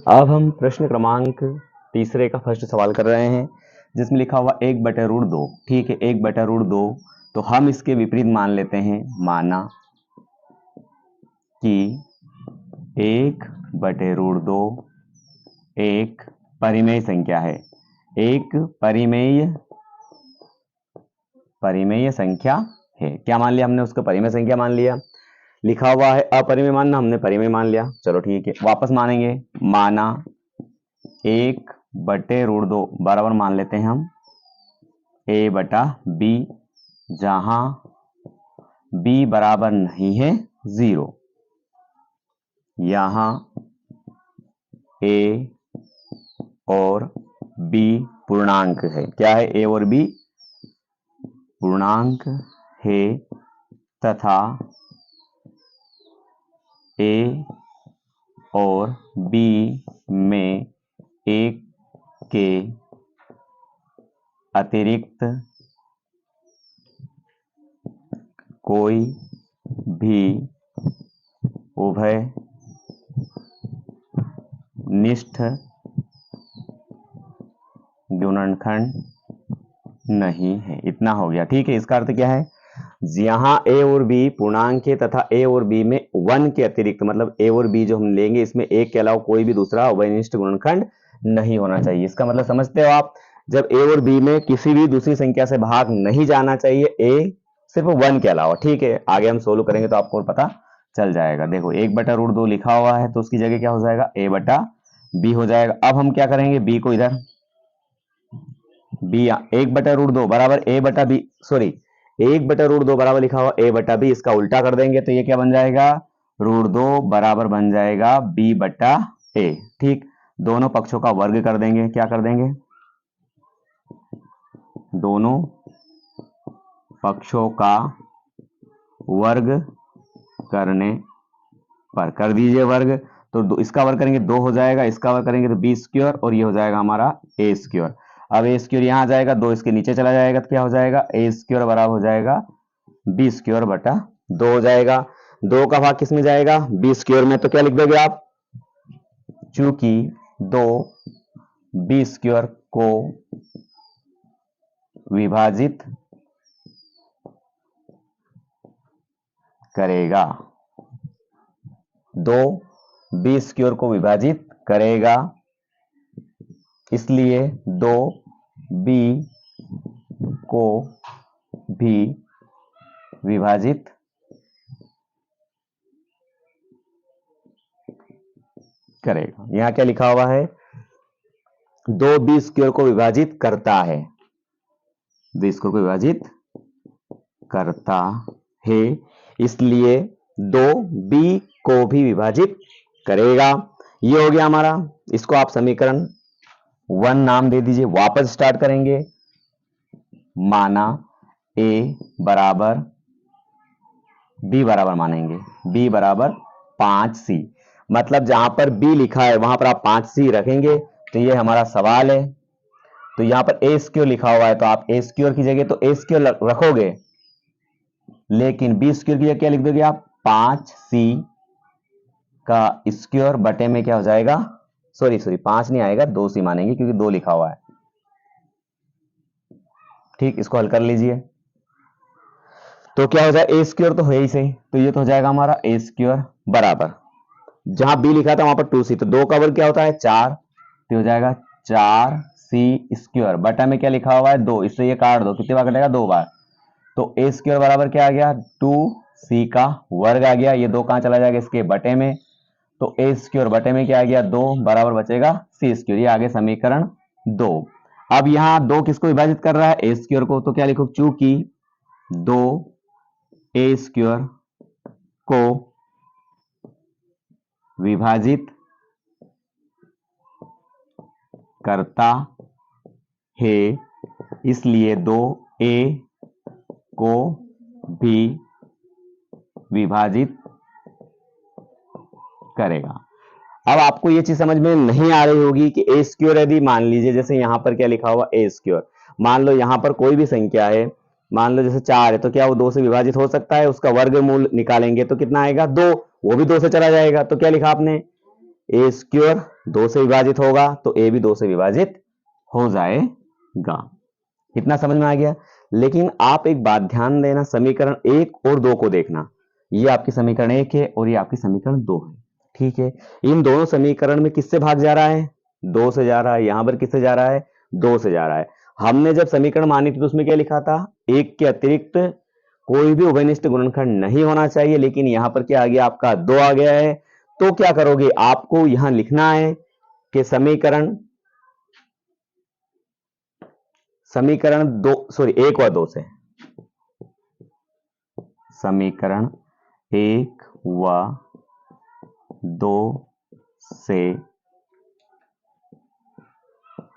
अब हम प्रश्न क्रमांक तीसरे का फर्स्ट सवाल कर रहे हैं, जिसमें लिखा हुआ 1/√2। ठीक है, 1/√2। तो हम इसके विपरीत मान लेते हैं, माना कि 1/√2 एक परिमेय संख्या है। एक परिमेय संख्या है। क्या मान लिया हमने? उसको परिमेय संख्या मान लिया। लिखा हुआ है अपरिमेय मानना, हमने परिमेय मान लिया। चलो ठीक है, वापस मानेंगे। माना 1/√2 बराबर मान लेते हैं हम a/b, जहां b बराबर नहीं है 0। यहां a और b पूर्णांक है। क्या है? a और b पूर्णांक है तथा a और b में एक के अतिरिक्त कोई भी उभयनिष्ठ गुणनखंड नहीं है। इतना हो गया। ठीक है, इसका अर्थ क्या है? यहां a और b पूर्णांक है तथा a और b में 1 के अतिरिक्त, मतलब a और b जो हम लेंगे इसमें एक के अलावा कोई भी दूसरा उभयनिष्ठ गुणनखंड नहीं होना चाहिए। इसका मतलब समझते हो आप? जब a और b में किसी भी दूसरी संख्या से भाग नहीं जाना चाहिए, a सिर्फ 1 के अलावा। ठीक है, आगे हम सोल्व करेंगे तो आपको पता चल जाएगा। देखो 1/√2 लिखा हुआ है तो उसकी जगह क्या हो जाएगा? a/b हो जाएगा। अब हम क्या करेंगे? b को इधर b 1/√2 बराबर a/b, सॉरी 1/√2 बराबर लिखा हुआ a/b, इसका उल्टा कर देंगे तो ये क्या बन जाएगा? √2 बराबर बन जाएगा b/a। ठीक, दोनों पक्षों का वर्ग कर देंगे। क्या कर देंगे? दोनों पक्षों का वर्ग करने पर कर दीजिए वर्ग। तो इसका वर्ग करेंगे 2 हो जाएगा, इसका वर्ग करेंगे तो b² और ये हो जाएगा हमारा a²। अब a² यहां आ जाएगा, 2 इसके नीचे चला जाएगा तो क्या हो जाएगा? a² बराबर हो जाएगा b²/2 हो जाएगा। 2 का भाग किस में जाएगा? b² में। तो क्या लिख दोगे आप? चूंकि 2 b² को विभाजित करेगा, 2 b² को विभाजित करेगा, इसलिए 2b को भी विभाजित करेगा। यहां क्या लिखा हुआ है? 2 b² को विभाजित करता है, b² को विभाजित करता है, इसलिए 2b को भी विभाजित करेगा। ये हो गया हमारा। इसको आप समीकरण 1 नाम दे दीजिए। वापस स्टार्ट करेंगे। माना a बराबर b बराबर मानेंगे, b बराबर 5c, मतलब जहां पर b लिखा है वहां पर आप 5c रखेंगे। तो ये हमारा सवाल है। तो यहां पर a² लिखा हुआ है तो आप a² की जगह तो a² रखोगे, लेकिन b² की जगह क्या लिख दोगे आप? 5c का स्क्वायर बटे में क्या हो जाएगा? सॉरी 5 नहीं आएगा, 2c मानेंगे क्योंकि 2 लिखा हुआ है। ठीक, इसको हल कर लीजिए तो क्या हो जाएगा? a² तो है ही सही, तो ये तो हो जाएगा हमारा a² बराबर, जहां b लिखा था वहां पर 2c, तो 2 का वर्ग क्या होता है? 4, तो हो जाएगा 4c² बटा में क्या लिखा हुआ है? 2, इससे ये काट दो, कितनी बार कटेगा? 2 बार। तो a² बराबर क्या आ गया? 2c का वर्ग आ गया। ये 2 कहां चला जाएगा? इसके बटे में। तो a² बटे में क्या आ गया? 2 बराबर बचेगा c²। ये आगे समीकरण 2। अब यहां 2 किसको विभाजित कर रहा है? a² को। तो क्या लिखो? चूंकि 2 a² को विभाजित करता है, इसलिए 2a को भी विभाजित करेगा। अब आपको ये चीज समझ में नहीं आ रही होगी कि a² यदि मान लीजिए, जैसे यहां पर क्या लिखा हुआ? a²। मान लो यहां पर कोई भी संख्या है, मान लो जैसे 4 है, तो क्या वो 2 से विभाजित हो सकता है? उसका वर्गमूल निकालेंगे तो कितना आएगा? 2, वो भी 2 से चला जाएगा। तो क्या लिखा आपने? ए स्क्वायर 2 से विभाजित होगा तो ए भी 2 से विभाजित हो जाएगा। इतना समझ में आ गया। लेकिन आप एक बात ध्यान देना, समीकरण 1 और 2 को देखना। ये आपकी समीकरण 1 है और ये आपकी समीकरण 2 है। ठीक है, इन दोनों समीकरण में किससे भाग जा रहा है? 2 से जा रहा है। यहां पर किससे जा रहा है? 2 से जा रहा है। हमने जब समीकरण मानी थी तो उसमें क्या लिखा था? 1 के अतिरिक्त कोई भी उभयनिष्ठ गुणनखंड नहीं होना चाहिए, लेकिन यहां पर क्या आ गया? आपका 2 आ गया है। तो क्या करोगे? आपको यहां लिखना है कि समीकरण 1 व 2 से, समीकरण 1 व 2 से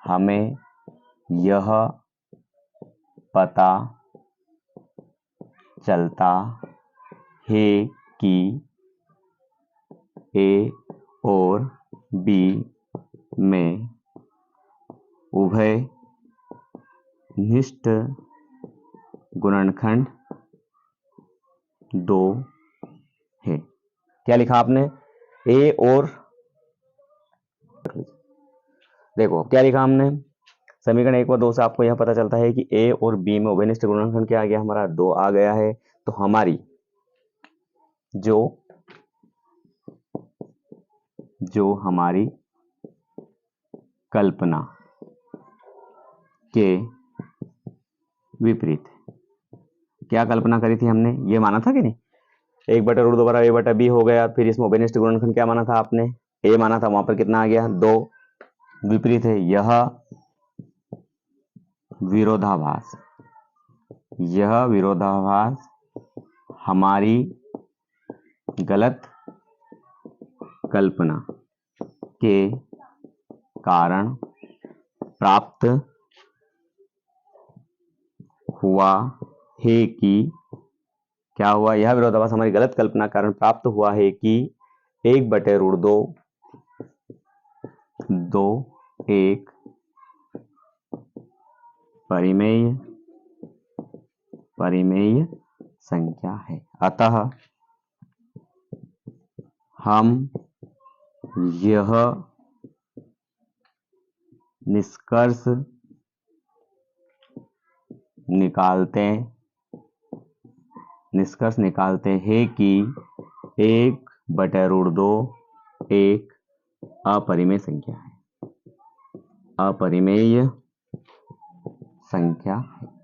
हमें यह पता चलता है कि ए और बी में उभयनिष्ठ गुणनखंड 2 है। क्या लिखा आपने? ए और, देखो क्या लिखा हमने, समीकरण 1 व 2 से आपको यह पता चलता है कि ए और बी में उभयनिष्ठ गुणनखंड क्या आ गया? हमारा 2 आ गया है। तो हमारी जो हमारी कल्पना के विपरीत, क्या कल्पना करी थी हमने? ये माना था कि नहीं, 1/√2 बराबर a/b हो गया। फिर इसमें उभयनिष्ठ गुणनखंड क्या माना था आपने? a माना था। वहां पर कितना आ गया? 2। विपरीत है यह विरोधाभास, हमारी गलत कल्पना के कारण प्राप्त हुआ है कि, क्या हुआ? यह विरोधाभास हमारी गलत कल्पना कारण प्राप्त हुआ है कि 1/√2 एक परिमेय संख्या है। अतः हम यह निष्कर्ष निकालते हैं कि 1/√2 एक अपरिमेय संख्या है।